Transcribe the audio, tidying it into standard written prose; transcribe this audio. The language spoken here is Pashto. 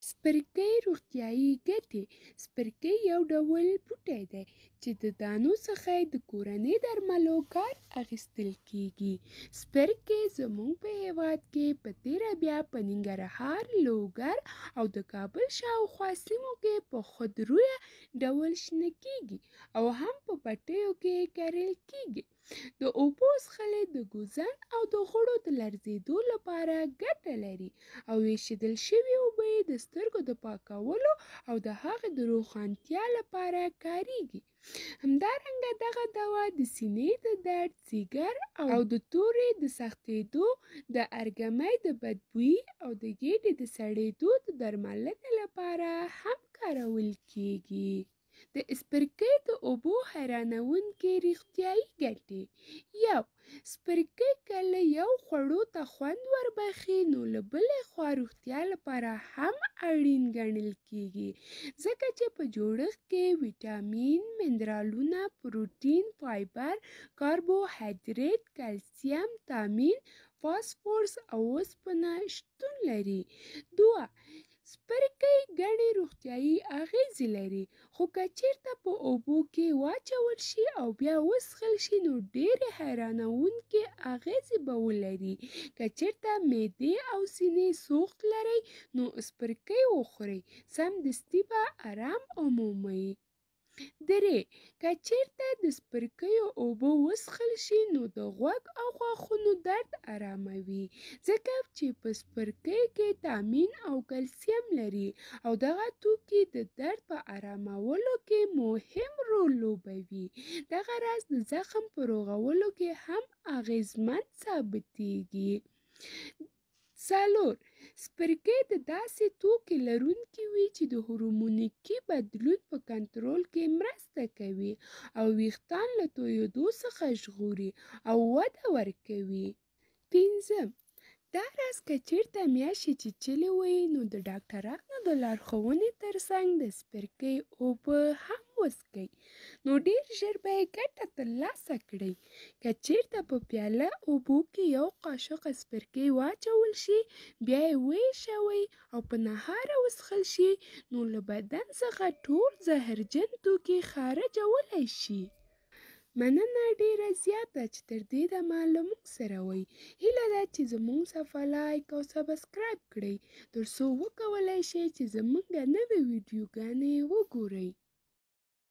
سپرکۍ روغتیایي ګټې. سپرکۍ یو ډول بوټی دی چې د دانو څخه د کورنۍ درملو کار اخیستل کېږي. سپرکۍ زموږ په هېواد کې په تېره بیا په ننګرهار، لوګر او د کابل شاوخوا سیمو کې په خودرویه ډول شنه کېږي او هم په پټیو کې کرل کېږي. د اوبو څښل د ګوزن او د غړو د لرزېدو لپاره ګټه لري او ویشېدل شوې اوبه یې د سترګو د پاکولو او د هغې د روښانتیا لپاره کارېږي. همدارنګه دغه دوا د سینې د درد، ځیګر او د تورې د سختېدو، د ارګمۍ د بدبویي او د ګېډې د سړېدو د درملنې لپاره هم کارول کېږي. د سپرکۍ د اوبو حیرانوونکې روغتیایي ګټې. 1. سپرکۍ کله یو خوړو ته خوند وربخښي نو له بلې خوا روغتیا لپاره هم اړین ګڼل کېږي، ځکه چې په جوړښت کې ویټامین، منرالونه، پروټین، فایبر، کاربوهایډریټ، کلسیم، تامین، فاسفورس او اوسپنه شتون لري. 2. سپرکۍ ګڼې روغتیایي اغېزې لري، خو که چېرته په اوبو کې واچول شي او بیا وڅښل شي نو ډېرې حیرانوونکې اغېزې به ولري. که چېرته معدې او سینې سوخت لرئ نو سپرکۍ وخورئ، سمدستي به آرام ومومئ. 3. که چېرته د سپرکیو اوبه وڅښل شي نو د غوږ او غاښونو درد آراموي، ځکه چې په سپرکۍ کې تامین او کلسیم لري او دغه توکي د درد په آرامولو کې مهم رول لوبوي. دغه راز د زخم په رغولو کې هم اغېزمن ثابتېږي. 4. سپرکۍ د داسې توکي لرونکي وي چې د هورمونیکي بدلون په کنټرول کې مرسته کوي او ویښتان له تویېدو څخه ژغوري او وده ورکوي. 5. دا راز که چېرته میاشتې چیچلې وي نو د ډاکټرانو د لارښوونې ترڅنګ د سپرکۍ اوبه هم وڅښئ، نو ډېر ژر به یې ګټه ترلاسه کړئ. که چېرته په پیاله اوبو کې یو قاشق سپرکۍ واچول شي، بیا یې ویشوئ او په نهاره وڅښل شي نو له بدن څخه ټول زهرجن توکي خارجولی شي. مننه ډېره زیاته چې تر دې دمه له موږ سره وئ. هیله ده چې زموږ صفحه لایک او سبسکرایب کړئ تر څو وکولای شئ چې زموږ نوې ویډیوګانې وګورئ.